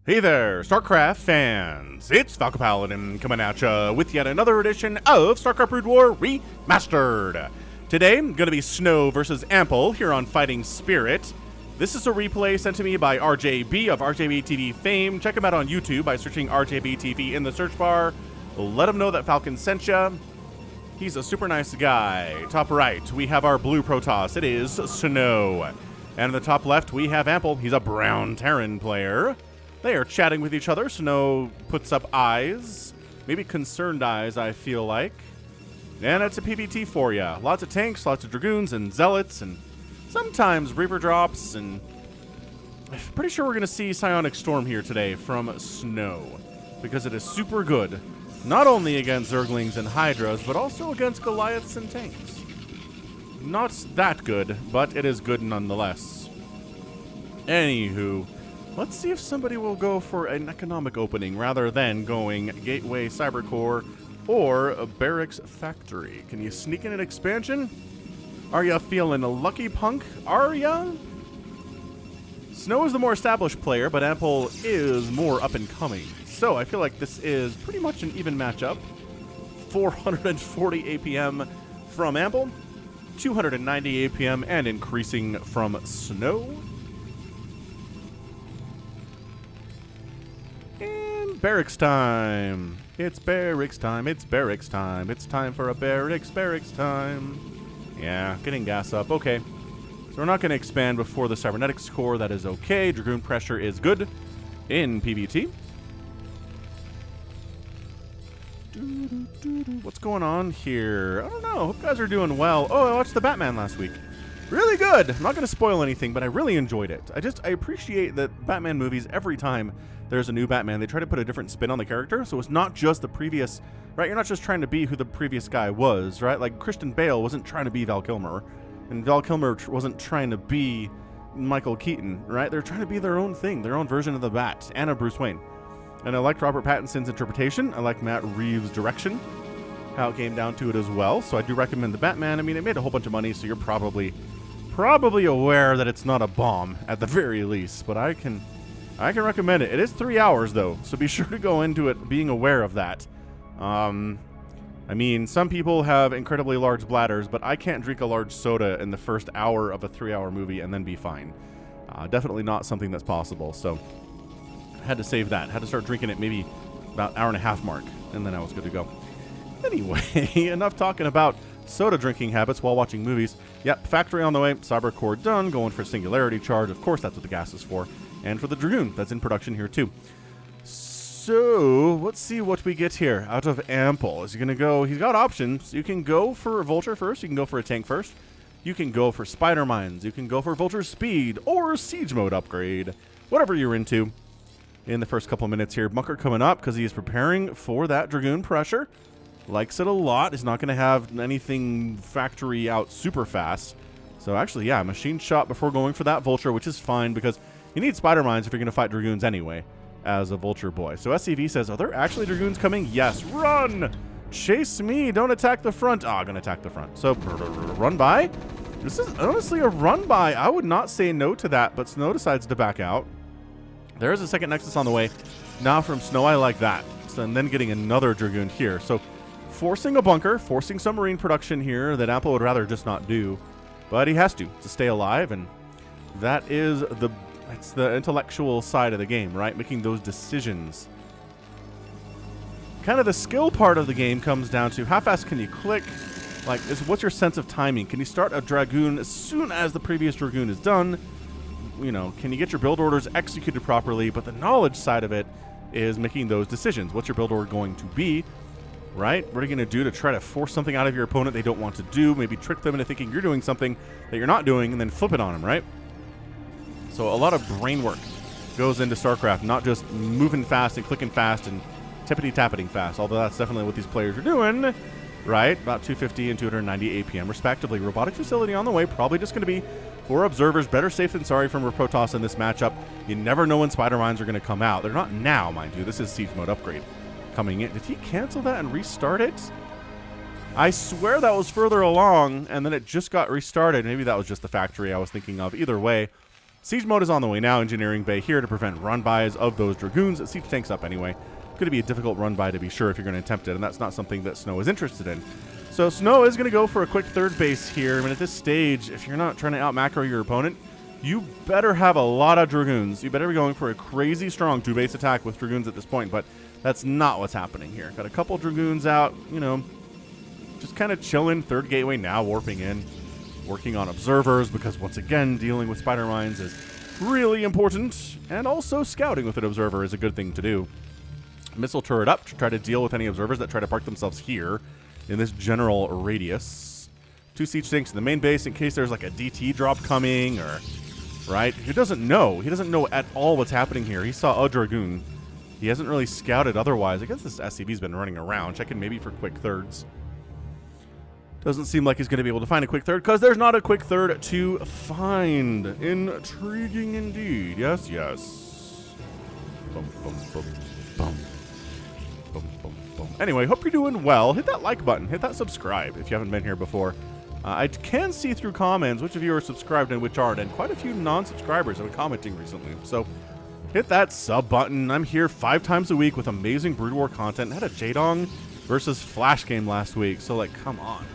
Hey there, StarCraft fans! It's Falcon Paladin coming at ya with yet another edition of StarCraft Brood War Remastered. Today, gonna be Snow versus Ample here on Fighting Spirit. This is a replay sent to me by RJB of RJB TV fame. Check him out on YouTube by searching RJB TV in the search bar. Let him know that Falcon sent ya. He's a super nice guy. Top right, we have our blue Protoss. It is Snow. And in the top left, we have Ample. He's a brown Terran player. They are chatting with each other. Snow puts up eyes. Maybe concerned eyes, I feel like. And it's a PvT for ya. Lots of tanks, lots of Dragoons and Zealots, and sometimes Reaper drops, and I'm pretty sure we're going to see Psionic Storm here today from Snow, because it is super good, not only against Zerglings and Hydras, but also against Goliaths and tanks. Not that good, but it is good nonetheless. Anywho, let's see if somebody will go for an economic opening rather than going Gateway Cybercore or a Barracks Factory. Can you sneak in an expansion? Are ya feeling a lucky, punk? Are ya? Snow is the more established player, but Ample is more up and coming. So I feel like this is pretty much an even matchup. 440 APM from Ample, 290 APM and increasing from Snow. Barracks time. It's barracks time. It's barracks time. It's time for a barracks time. Yeah, getting gas up. Okay. So we're not going to expand before the cybernetics core. That is okay. Dragoon pressure is good in PvT. What's going on here? I don't know. Hope you guys are doing well. Oh, I watched the Batman last week. Really good. I'm not going to spoil anything, but I really enjoyed it. I appreciate that Batman movies, every time there's a new Batman, they try to put a different spin on the character. So it's not just the previous, right? You're not just trying to be who the previous guy was, right? Like Christian Bale wasn't trying to be Val Kilmer, and Val Kilmer wasn't trying to be Michael Keaton, right? They're trying to be their own thing, their own version of the Bat and of Bruce Wayne. And I liked Robert Pattinson's interpretation. I like Matt Reeves' direction, how it came down to it as well. So I do recommend the Batman. I mean, it made a whole bunch of money, so you're probably aware that it's not a bomb at the very least, but I can recommend it. It is 3 hours though, so be sure to go into it being aware of that. I mean, some people have incredibly large bladders, but I can't drink a large soda in the first hour of a 3-hour movie and then be fine. Definitely not something that's possible, so I had to save that. Had to start drinking it maybe about hour and a half mark, and then I was good to go. Anyway, enough talking about soda drinking habits while watching movies. Yep, factory on the way, Cybercore done, going for Singularity Charge. Of course, that's what the gas is for. And for the Dragoon, that's in production here too. So, let's see what we get here out of Ample. Is he going to go, he's got options. You can go for a Vulture first, you can go for a tank first. You can go for Spider Mines, you can go for Vulture Speed, or Siege Mode upgrade. Whatever you're into. In the first couple minutes here, Bunker coming up because he is preparing for that Dragoon pressure. Likes it a lot. Is not going to have anything factory out super fast. So actually, yeah, machine shot before going for that Vulture, which is fine because you need Spider Mines if you're going to fight Dragoons anyway as a Vulture boy. So SCV says, are there actually Dragoons coming? Yes. Run! Chase me! Don't attack the front. I'm going to attack the front. So run by. This is honestly a run by. I would not say no to that, but Snow decides to back out. There is a second Nexus on the way. Now from Snow, I like that. So, and then getting another Dragoon here. So forcing a bunker, forcing some marine production here that Ample would rather just not do. But he has to stay alive, and that is it's the intellectual side of the game, right? Making those decisions. Kind of the skill part of the game comes down to how fast can you click? Like, what's your sense of timing? Can you start a Dragoon as soon as the previous Dragoon is done? You know, can you get your build orders executed properly? But the knowledge side of it is making those decisions. What's your build order going to be? Right? What are you going to do to try to force something out of your opponent they don't want to do? Maybe trick them into thinking you're doing something that you're not doing and then flip it on them, right? So a lot of brain work goes into StarCraft, not just moving fast and clicking fast and tippity-tappeting fast, although that's definitely what these players are doing, right? About 250 and 290 APM, respectively. Robotic facility on the way, probably just going to be for observers. Better safe than sorry from Protoss in this matchup. You never know when Spider Mines are going to come out. They're not now, mind you. This is Siege Mode upgrade coming in. Did he cancel that and restart it? I swear that was further along, and then it just got restarted. Maybe that was just the factory I was thinking of. Either way, Siege mode is on the way now. Engineering bay here to prevent run-bys of those Dragoons. Siege tanks up anyway. It's going to be a difficult run-by to be sure if you're going to attempt it, and that's not something that Snow is interested in. So Snow is going to go for a quick third base here. I mean, at this stage, if you're not trying to out-macro your opponent, you better have a lot of Dragoons. You better be going for a crazy strong 2-base attack with Dragoons at this point, but that's not what's happening here. Got a couple Dragoons out, you know, just kind of chilling. Third gateway now, warping in. Working on observers, because once again, dealing with spider mines is really important, and also scouting with an observer is a good thing to do. Missile turret up to try to deal with any observers that try to park themselves here in this general radius. 2 siege tanks in the main base in case there's like a DT drop coming, or right? He doesn't know. He doesn't know at all what's happening here. He saw a Dragoon. He hasn't really scouted otherwise. I guess this SCV's been running around, checking maybe for quick thirds. Doesn't seem like he's going to be able to find a quick third, because there's not a quick third to find. Intriguing indeed. Yes, yes. Bum, bum, bum, bum. Bum, bum, bum. Anyway, hope you're doing well. Hit that like button. Hit that subscribe if you haven't been here before. I can see through comments which of you are subscribed and which aren't, and quite a few non-subscribers have been commenting recently. So hit that sub button. I'm here 5 times a week with amazing Brood War content. I had a Jaedong versus Flash game last week, so like, come on.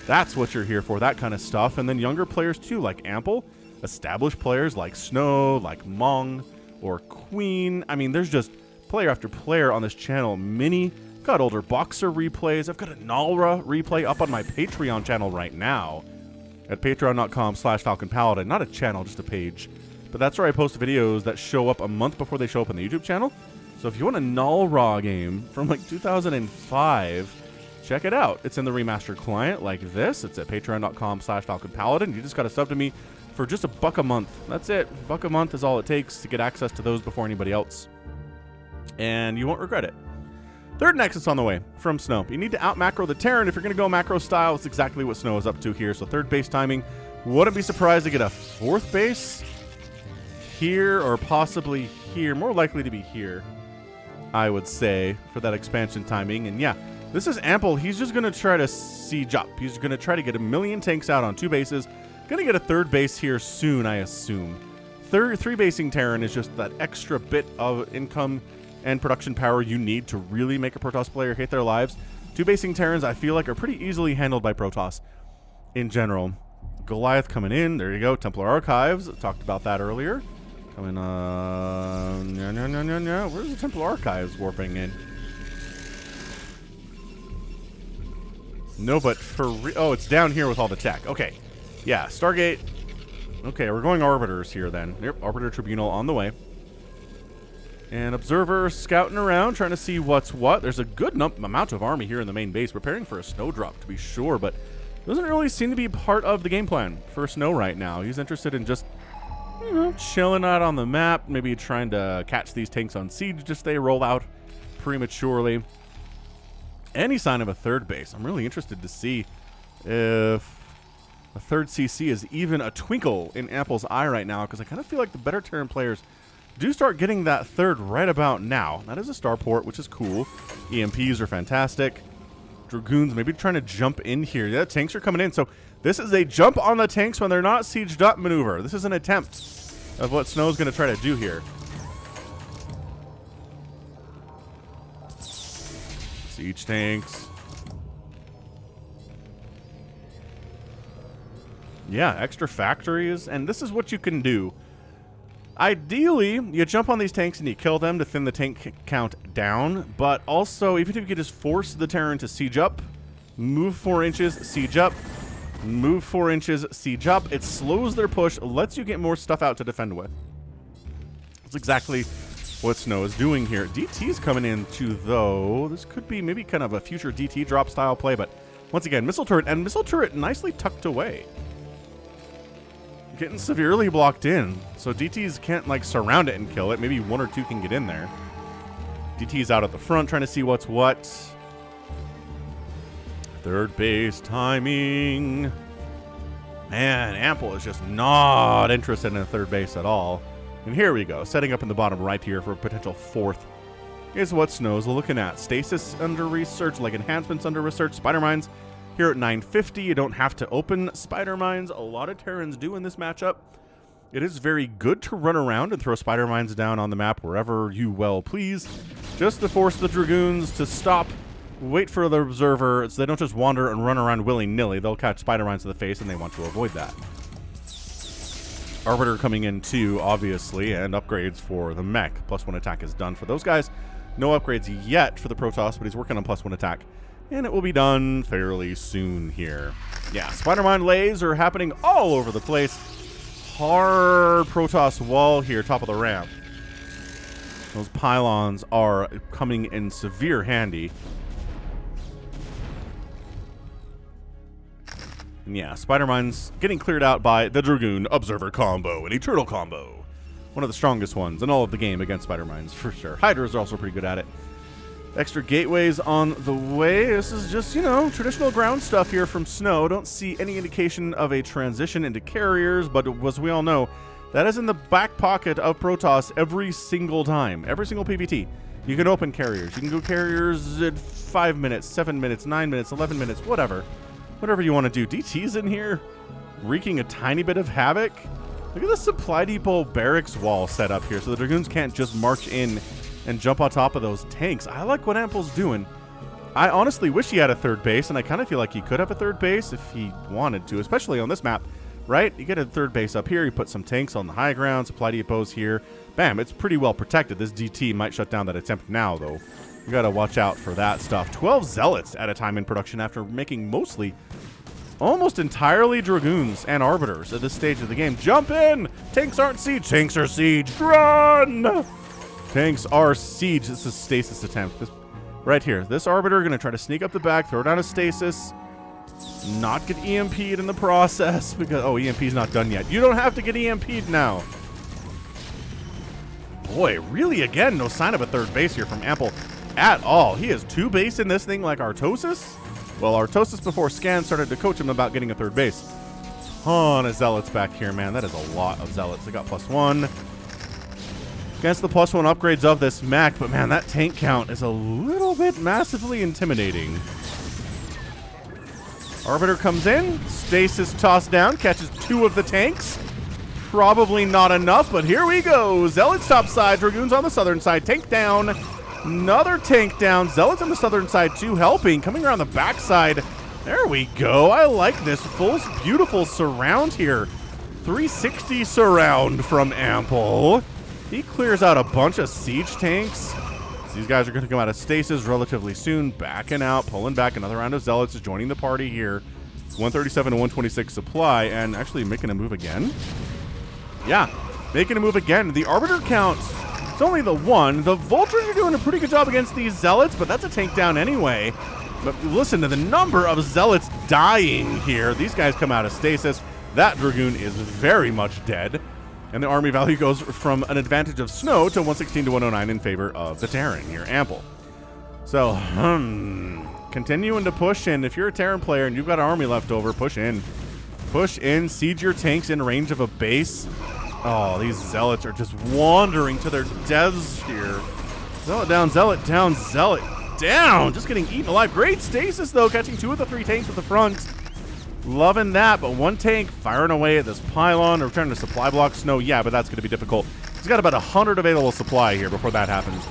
That's what you're here for, that kind of stuff. And then younger players too, like Ample. Established players like Snow, like Mong, or Queen. I mean, there's just player after player on this channel. Mini. Got older Boxer replays. I've got a Nalra replay up on my Patreon channel right now at patreon.com/Falcon Paladin. Not a channel, just a page. But that's where I post videos that show up a month before they show up on the YouTube channel. So if you want a Nalra game from like 2005... check it out. It's in the remastered client like this. It's at patreon.com/Falcon Paladin. You just got to sub to me for just $1 a month. That's it. $1 a month is all it takes to get access to those before anybody else. And you won't regret it. Third Nexus on the way from Snow. You need to out-macro the Terran. If you're going to go macro style, it's exactly what Snow is up to here. So third base timing. Wouldn't be surprised to get a 4th base here or possibly here. More likely to be here, I would say, for that expansion timing. And yeah, this is Ample. He's just going to try to siege up. He's going to try to get 1 million tanks out on 2 bases. Going to get a 3rd base here soon, I assume. 3-basing Terran is just that extra bit of income and production power you need to really make a Protoss player hate their lives. 2-basing Terrans, I feel like, are pretty easily handled by Protoss in general. Goliath coming in. There you go. Templar Archives. Talked about that earlier. Coming on. Where's the Templar Archives warping in? No, but for oh, it's down here with all the tech. Okay. Yeah, Stargate. Okay, we're going Arbiters here then. Yep, Arbiter Tribunal on the way. And Observer scouting around, trying to see what's what. There's a good amount of army here in the main base, preparing for a snowdrop to be sure, but doesn't really seem to be part of the game plan for Snow right now. He's interested in just, you know, chilling out on the map, maybe trying to catch these tanks on siege just they roll out prematurely. Any sign of a 3rd base. I'm really interested to see if a 3rd CC is even a twinkle in Apple's eye right now, because I kind of feel like the better Terran players do start getting that 3rd right about now. That is a starport, which is cool. EMPs are fantastic. Dragoons maybe trying to jump in here. Yeah, tanks are coming in. So this is a jump on the tanks when they're not sieged up maneuver. This is an attempt of what Snow's going to try to do here. Siege tanks. Yeah, extra factories. And this is what you can do. Ideally, you jump on these tanks and you kill them to thin the tank count down. But also, even if you could just force the Terran to siege up, move 4 inches, siege up, move 4 inches, siege up. It slows their push, lets you get more stuff out to defend with. That's exactly what Snow is doing here. DT's coming in too, though. This could be maybe kind of a future DT drop style play, but once again, missile turret, and missile turret nicely tucked away. Getting severely blocked in, so DTs can't like surround it and kill it. Maybe 1 or 2 can get in there. DT's out at the front trying to see what's what. 3rd base timing. Man, Ample is just not interested in a 3rd base at all. And here we go, setting up in the bottom right here for a potential 4th is what Snow's looking at. Stasis under research, like enhancements under research, spider mines. Here at 950, you don't have to open spider mines. A lot of Terrans do in this matchup. It is very good to run around and throw spider mines down on the map wherever you well please, just to force the Dragoons to stop, wait for the observer, so they don't just wander and run around willy-nilly. They'll catch spider mines to the face, and they want to avoid that. Arbiter coming in too, obviously, and upgrades for the mech. +1 attack is done for those guys. No upgrades yet for the Protoss, but he's working on +1 attack. And it will be done fairly soon here. Yeah, spider mine lays are happening all over the place. Hard Protoss wall here, top of the ramp. Those pylons are coming in severe handy. And yeah, spider mines getting cleared out by the Dragoon Observer combo, an Eternal combo. One of the strongest ones in all of the game against spider mines, for sure. Hydras are also pretty good at it. Extra gateways on the way. This is just, you know, traditional ground stuff here from Snow. Don't see any indication of a transition into carriers, but as we all know, that is in the back pocket of Protoss every single time. Every single PvT. You can open carriers. You can go carriers at 5 minutes, 7 minutes, 9 minutes, 11 minutes, whatever. Whatever you want to do. DT's in here, wreaking a tiny bit of havoc. Look at the supply depot barracks wall set up here, so the Dragoons can't just march in and jump on top of those tanks. I like what Ample's doing. I honestly wish he had a third base, and I kind of feel like he could have a third base if he wanted to, especially on this map, right? You get a third base up here, you put some tanks on the high ground, supply depots here. Bam, it's pretty well protected. This DT might shut down that attempt now, though. You gotta watch out for that stuff. 12 Zealots at a time in production after making mostly, almost entirely Dragoons and Arbiters at this stage of the game. Jump in! Tanks aren't siege. Tanks are siege. Run! Tanks are siege. This is stasis attempt. This, right here. This Arbiter going to try to sneak up the back, throw down a stasis, not get EMP'd in the process because, oh, EMP's not done yet. You don't have to get EMP'd now. Boy, really again, no sign of a third base here from Ample at all. He has 2 base in this thing like Artosis. Well, Artosis before Scan started to coach him about getting a third base. Ton of Zealots back here, man. That is a lot of Zealots. They got +1. Against the +1 upgrades of this mech, but man, that tank count is a little bit massively intimidating. Arbiter comes in, stasis tossed down, catches 2 of the tanks. Probably not enough, but here we go. Zealots top side, Dragoons on the southern side, tank down. Another tank down, Zealots on the southern side too helping, coming around the backside. There we go. I like this full, beautiful surround here. 360 surround from Ample. He clears out a bunch of siege tanks. So these guys are going to come out of stasis relatively soon. Backing out, pulling back. Another round of Zealots is joining the party here. 137 to 126 supply, and actually making a move again. Yeah, making a move again. The Arbiter count, it's only the 1. The Vultures are doing a pretty good job against these Zealots, but that's a tank down anyway. But listen to the number of Zealots dying here. These guys come out of stasis. That Dragoon is very much dead. And the army value goes from an advantage of Snow to 116 to 109 in favor of the Terran here, Ample. So, continuing to push in. If you're a Terran player and you've got an army left over, push in. Push in, siege your tanks in range of a base. Oh, these Zealots are just wandering to their deaths here. Zealot down, Zealot down, Zealot down. Just getting eaten alive. Great stasis, though, catching 2 of the 3 tanks at the front. Loving that, but 1 tank firing away at this pylon, or trying to supply block Snow. Yeah, but that's going to be difficult. He's got about 100 available supply here before that happens.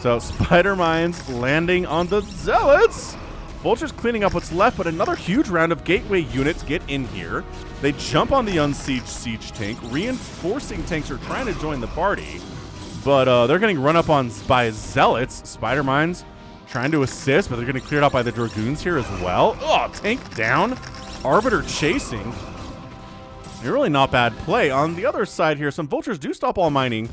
So, Spider Mines landing on the Zealots. Vultures cleaning up what's left, but another huge round of gateway units get in here. They jump on the unsieged siege tank. Reinforcing tanks are trying to join the party, but they're getting run up on by Zealots. Spider Mines trying to assist, but they're getting cleared out by the Dragoons here as well. Oh, tank down. Arbiter chasing. Really not bad play. On the other side here, some Vultures do stop all mining.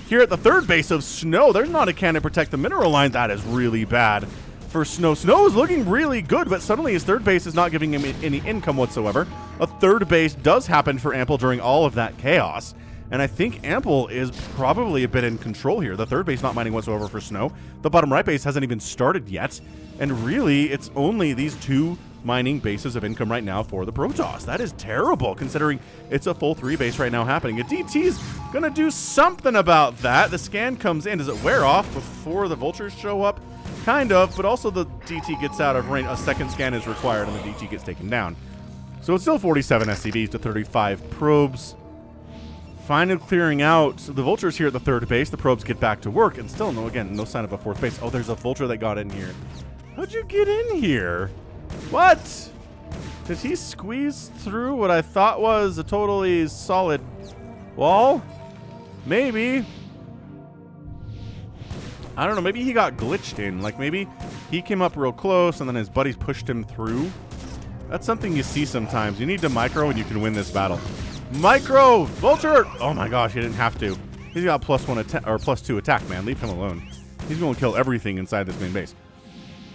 Here at the third base of Snow, there's not a cannon to protect the mineral line. That is really bad for Snow. Snow is looking really good, but suddenly his third base is not giving him any income whatsoever. A third base does happen for Ample during all of that chaos. And I think Ample is probably a bit in control here. The third base not mining whatsoever for Snow. The bottom right base hasn't even started yet. And really, it's only these 2 mining bases of income right now for the Protoss. That is terrible, considering it's a full 3 base right now happening. A DT's going to do something about that. The scan comes in. Does it wear off before the Vultures show up? Kind of, but also the DT gets out of range. A second scan is required, and the DT gets taken down. So it's still 47 SCVs to 35 probes. Finally clearing out the vultures here at the third base. The probes get back to work, and still no sign of a fourth base. Oh, there's a vulture that got in here. How'd you get in here? What? Did he squeeze through what I thought was a totally solid wall? Maybe. I don't know. Maybe he got glitched in. Like, maybe he came up real close, and then his buddies pushed him through. That's something you see sometimes. You need to micro, and you can win this battle. Micro! Vulture! Oh my gosh, he didn't have to. He's got +1 or +2 attack, man. Leave him alone. He's going to kill everything inside this main base.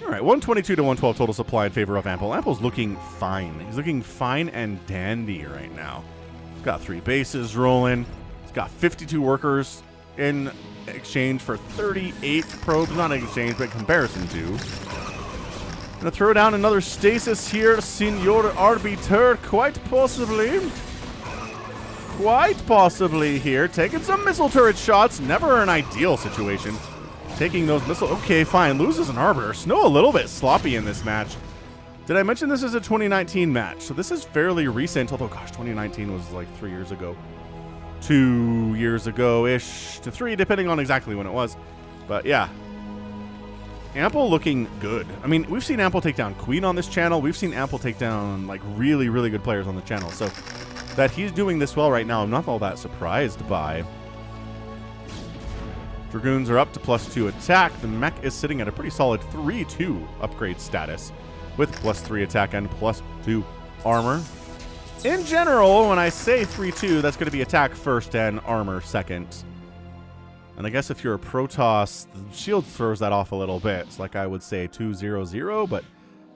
All right, 122 to 112 total supply in favor of Ample. Ample's looking fine. He's looking fine and dandy right now. He's got 3 bases rolling. He's got 52 workers in exchange for 38 probes. Not in exchange, but in comparison to. Gonna throw down another stasis here, Senor Arbiter, quite possibly. Quite possibly here. Taking some missile turret shots. Never an ideal situation. Taking those missiles. Okay, fine. Loses an Arbiter. Snow a little bit sloppy in this match. Did I mention this is a 2019 match? So this is fairly recent, although, gosh, 2019 was like 3 years ago. 2 years ago-ish to 3, depending on exactly when it was. But, yeah. Ample looking good. I mean, we've seen Ample take down Queen on this channel. We've seen Ample take down, like, really, really good players on the channel. So that he's doing this well right now, I'm not all that surprised by. Dragoons are up to +2 attack. The mech is sitting at a pretty solid 3-2 upgrade status with +3 attack and +2 armor. In general, when I say 3-2, that's going to be attack first and armor second. And I guess if you're a Protoss, the shield throws that off a little bit. It's like I would say 2-0-0, but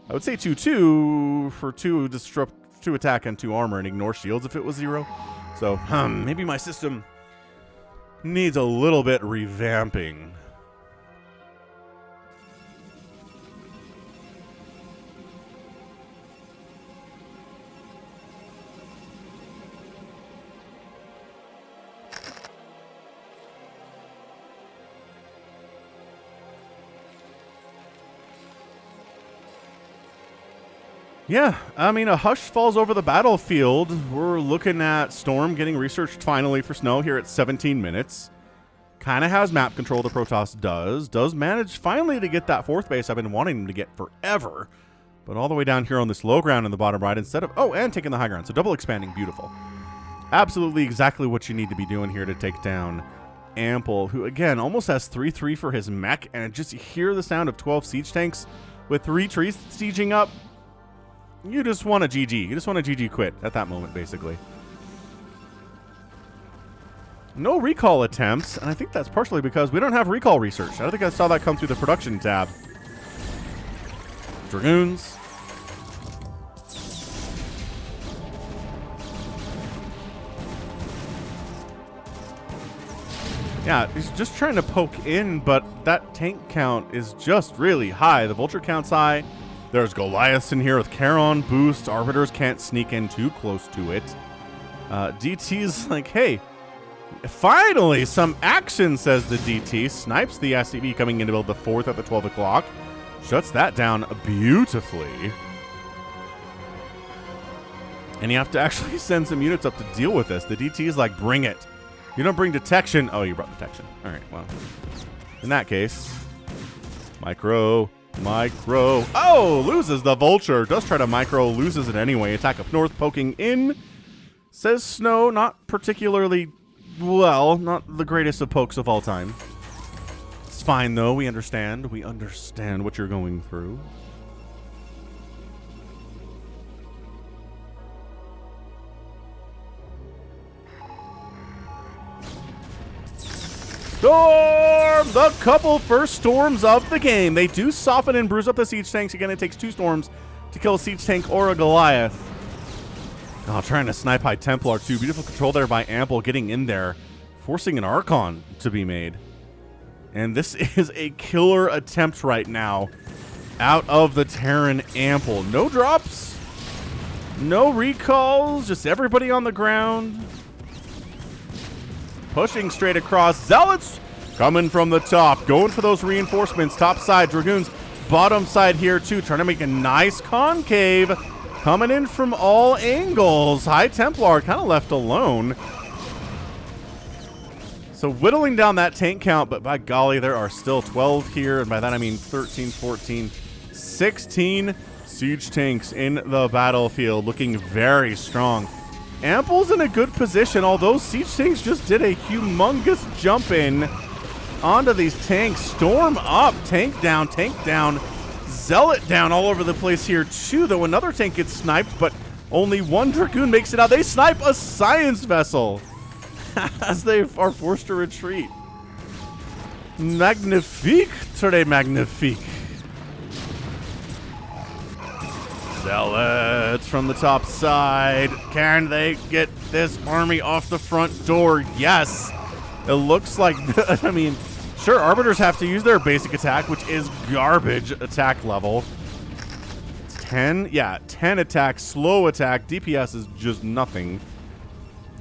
I would say 2-2 for 2 disrupt, 2 attack and 2 armor and ignore shields if it was 0. So, maybe my system needs a little bit revamping. Yeah, I mean, a hush falls over the battlefield. We're looking at Storm getting researched finally for Snow here at 17 minutes. Kind of has map control, the Protoss does. Does manage finally to get that 4th base I've been wanting him to get forever. But all the way down here on this low ground in the bottom right instead of... Oh, and taking the high ground. So double expanding, beautiful. Absolutely exactly what you need to be doing here to take down Ample, who, again, almost has 3-3 for his mech. And just hear the sound of 12 siege tanks with 3 trees sieging up. You just want a GG. You just want a GG quit at that moment, basically. No recall attempts, and I think that's partially because we don't have recall research. I don't think I saw that come through the production tab. Dragoons. Yeah, he's just trying to poke in, but that tank count is just really high. The vulture count's high. There's Goliaths in here with Charon boost. Arbiters can't sneak in too close to it. DT's like, hey, finally some action, says the DT. Snipes the SCV coming in to build the 4th at the 12 o'clock. Shuts that down beautifully. And you have to actually send some units up to deal with this. The DT is like, bring it. You don't bring detection. Oh, you brought detection. All right, well, in that case, micro. Oh, loses the vulture. Does try to micro, loses it anyway. Attack up north, poking in. Says Snow, not particularly well, not the greatest of pokes of all time. It's fine though, we understand. We understand what you're going through. Storm! The couple first storms of the game. They do soften and bruise up the siege tanks. Again, it takes 2 storms to kill a siege tank or a Goliath. Oh, trying to snipe High Templar too. Beautiful control there by Ample, getting in there, forcing an Archon to be made. And this is a killer attempt right now out of the Terran Ample. No drops, no recalls, just everybody on the ground. Pushing straight across. Zealots coming from the top. Going for those reinforcements. Top side. Dragoons bottom side here too. Trying to make a nice concave. Coming in from all angles. High Templar kind of left alone. So whittling down that tank count, but by golly, there are still 12 here, and by that I mean 13, 14, 16 siege tanks in the battlefield, looking very strong. Ample's in a good position, although siege tanks just did a humongous jump in onto these tanks. Storm up, tank down, Zealot down all over the place here too, though another tank gets sniped, but only one Dragoon makes it out. They snipe a science vessel as they are forced to retreat. Magnifique, très magnifique. Zealots from the top side. Can they get this army off the front door? Yes. It looks like, I mean, sure, Arbiters have to use their basic attack, which is garbage attack level. It's 10. Yeah, 10 attack, slow attack. DPS is just nothing.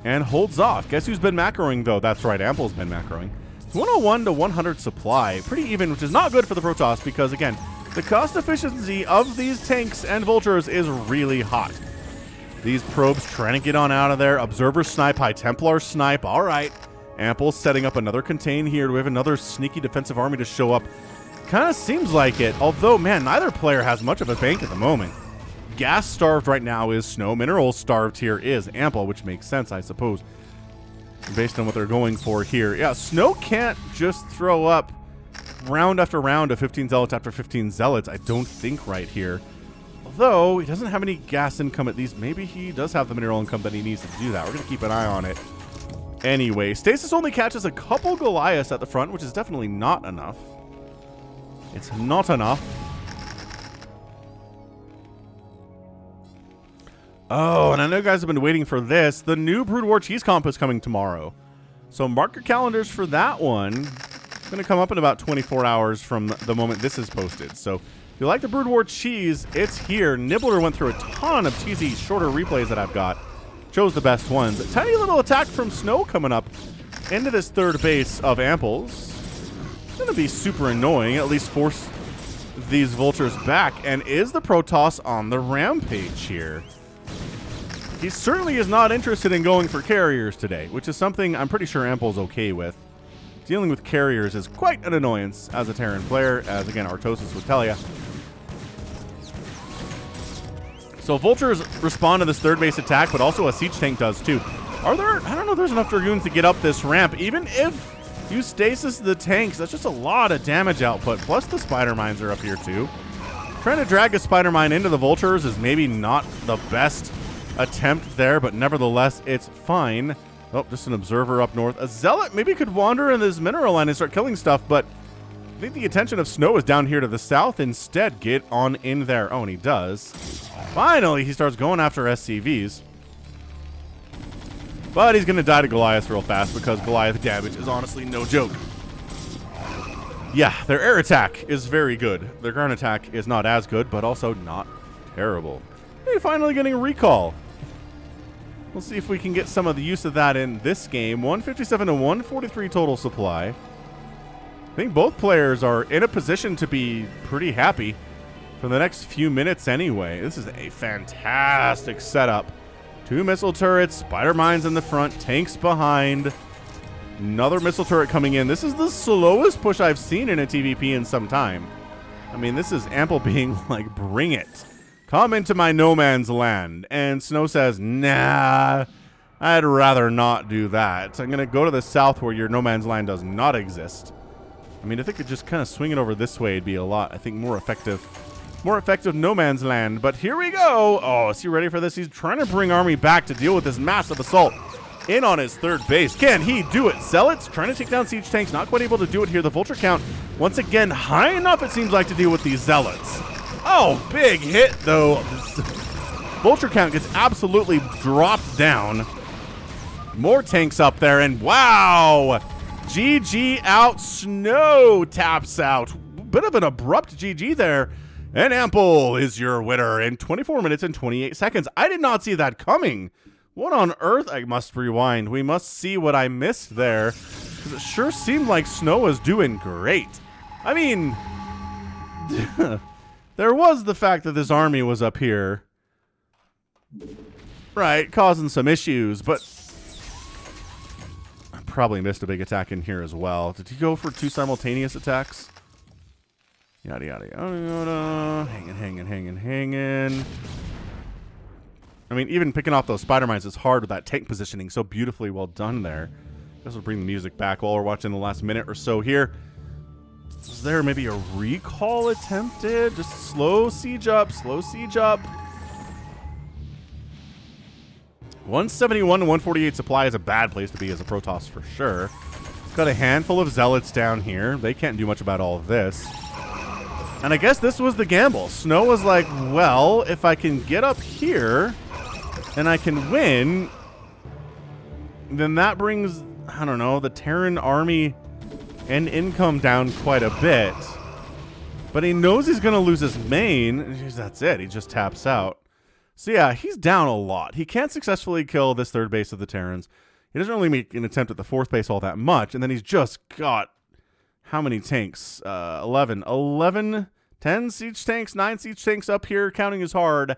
And holds off. Guess who's been macroing, though? That's right, Ample's been macroing. 101 to 100 supply. Pretty even, which is not good for the Protoss because, again, the cost efficiency of these tanks and vultures is really hot. These probes trying to get on out of there. Observer snipe, High Templar snipe. All right. Ample's setting up another contain here. Do we have another sneaky defensive army to show up? Kind of seems like it. Although, man, neither player has much of a bank at the moment. Gas starved right now is Snow. Mineral starved here is Ample, which makes sense, I suppose, based on what they're going for here. Yeah, Snow can't just throw up round after round of 15 Zealots after 15 Zealots, I don't think, right here. Although, he doesn't have any gas income, at least. Maybe he does have the mineral income that he needs to do that. We're going to keep an eye on it. Anyway, Stasis only catches a couple Goliaths at the front, which is definitely not enough. It's not enough. Oh, and I know you guys have been waiting for this. The new Brood War Cheese Comp is coming tomorrow. So mark your calendars for that one. It's going to come up in about 24 hours from the moment this is posted. So if you like the Brood War cheese, it's here. Nibbler went through a ton of cheesy, shorter replays that I've got. Chose the best ones. A tiny little attack from Snow coming up into this third base of Amples. It's going to be super annoying, at least force these vultures back. And is the Protoss on the rampage here? He certainly is not interested in going for carriers today, which is something I'm pretty sure Ample's okay with. Dealing with carriers is quite an annoyance as a Terran player, as again Artosis would tell you. So vultures respond to this third base attack, but also a siege tank does too. Are there, I don't know if there's enough Dragoons to get up this ramp. Even if you stasis the tanks, that's just a lot of damage output. Plus the spider mines are up here too. Trying to drag a spider mine into the vultures is maybe not the best attempt there, but nevertheless, it's fine. Oh, just an observer up north. A Zealot maybe could wander in this mineral line and start killing stuff, but I think the attention of Snow is down here to the south. Instead, get on in there. Oh, and he does. Finally, he starts going after SCVs. But he's going to die to Goliath real fast because Goliath damage is honestly no joke. Yeah, their air attack is very good. Their ground attack is not as good, but also not terrible. Hey, finally getting a recall. We'll see if we can get some of the use of that in this game. 157 to 143 total supply. I think both players are in a position to be pretty happy for the next few minutes anyway. This is a fantastic setup. 2 missile turrets, spider mines in the front, tanks behind. Another missile turret coming in. This is the slowest push I've seen in a TVP in some time. I mean, this is Ample being like, bring it. Come into my no man's land. And Snow says, nah, I'd rather not do that. So I'm going to go to the south where your no man's land does not exist. I mean, if they could just kind of swing it over this way, it'd be a lot, I think, more effective no man's land. But here we go. Oh, is he ready for this? He's trying to bring army back to deal with this massive assault in on his third base. Can he do it? Zealots trying to take down siege tanks. Not quite able to do it here. The vulture count, once again, high enough, it seems like, to deal with these zealots. Oh, big hit, though. Vulture count gets absolutely dropped down. More tanks up there, and wow! GG out. Snow taps out. Bit of an abrupt GG there. And Ample is your winner in 24 minutes and 28 seconds. I did not see that coming. What on earth? I must rewind. We must see what I missed there. Because it sure seemed like Snow was doing great. I mean... There was the fact that this army was up here, right, causing some issues, but probably missed a big attack in here as well. Did he go for 2 simultaneous attacks? Yada, yada, yada, yada. Hanging. I mean, even picking off those spider mines is hard with that tank positioning. So beautifully well done there. I guess we'll bring the music back while we're watching the last minute or so here. Is there maybe a recall attempted? Just slow siege up. 171 to 148 supply is a bad place to be as a Protoss for sure. Got a handful of zealots down here. They can't do much about all of this. And I guess this was the gamble. Snow was like, well, if I can get up here and I can win, then that brings, I don't know, the Terran army and income down quite a bit. But he knows he's going to lose his main. That's it. He just taps out. So yeah, he's down a lot. He can't successfully kill this 3rd base of the Terrans. He doesn't really make an attempt at the 4th base all that much. And then he's just got how many tanks? 11, 10 siege tanks, 9 siege tanks up here. Counting is hard.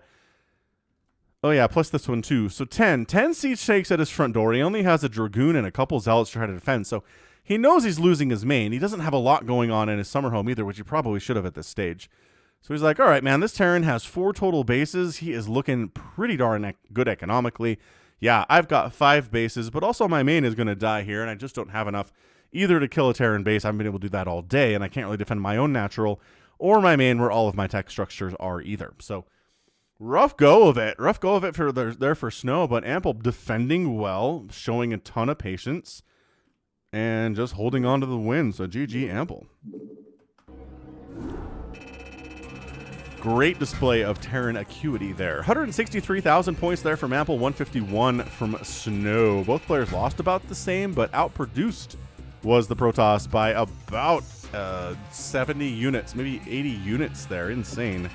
Oh yeah, plus this one too. So 10 siege tanks at his front door. He only has a Dragoon and a couple zealots to try to defend. So he knows he's losing his main. He doesn't have a lot going on in his summer home either, which he probably should have at this stage. So he's like, all right, man, this Terran has 4 total bases. He is looking pretty darn good economically. Yeah, I've got 5 bases, but also my main is going to die here, and I just don't have enough either to kill a Terran base. I haven't been able to do that all day, and I can't really defend my own natural or my main where all of my tech structures are either. So rough go of it. For there for Snow, but Ample defending well, showing a ton of patience, and just holding on to the win. So GG Ample. Great display of Terran acuity there. 163,000 points there from Ample, 151 from Snow. Both players lost about the same, but outproduced was the Protoss by about 70 units, maybe 80 units there. Insane.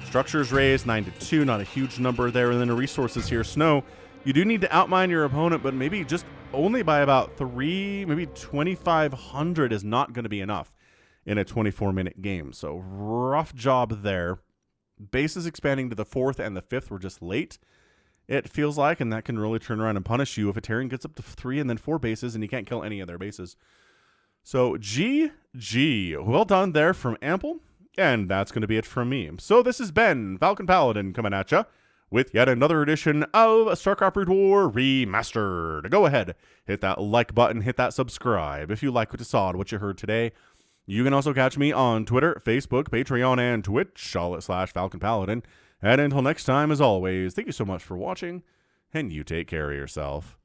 Structures raised 9-2, not a huge number there. And then the resources here. Snow, you do need to outmine your opponent, but maybe just only by about 3, maybe 2,500 is not going to be enough in a 24-minute game. So rough job there. Bases expanding to the 4th and the 5th were just late, it feels like, and that can really turn around and punish you if a Terran gets up to 3 and then 4 bases and you can't kill any of their bases. So GG. Well done there from Ample, and that's going to be it from me. So this has been Falcon Paladin coming at you with yet another edition of StarCraft Brood War Remastered. Go ahead, hit that like button, hit that subscribe if you like what you saw and what you heard today. You can also catch me on Twitter, Facebook, Patreon, and Twitch, all at /Falcon Paladin. And until next time, as always, thank you so much for watching, and you take care of yourself.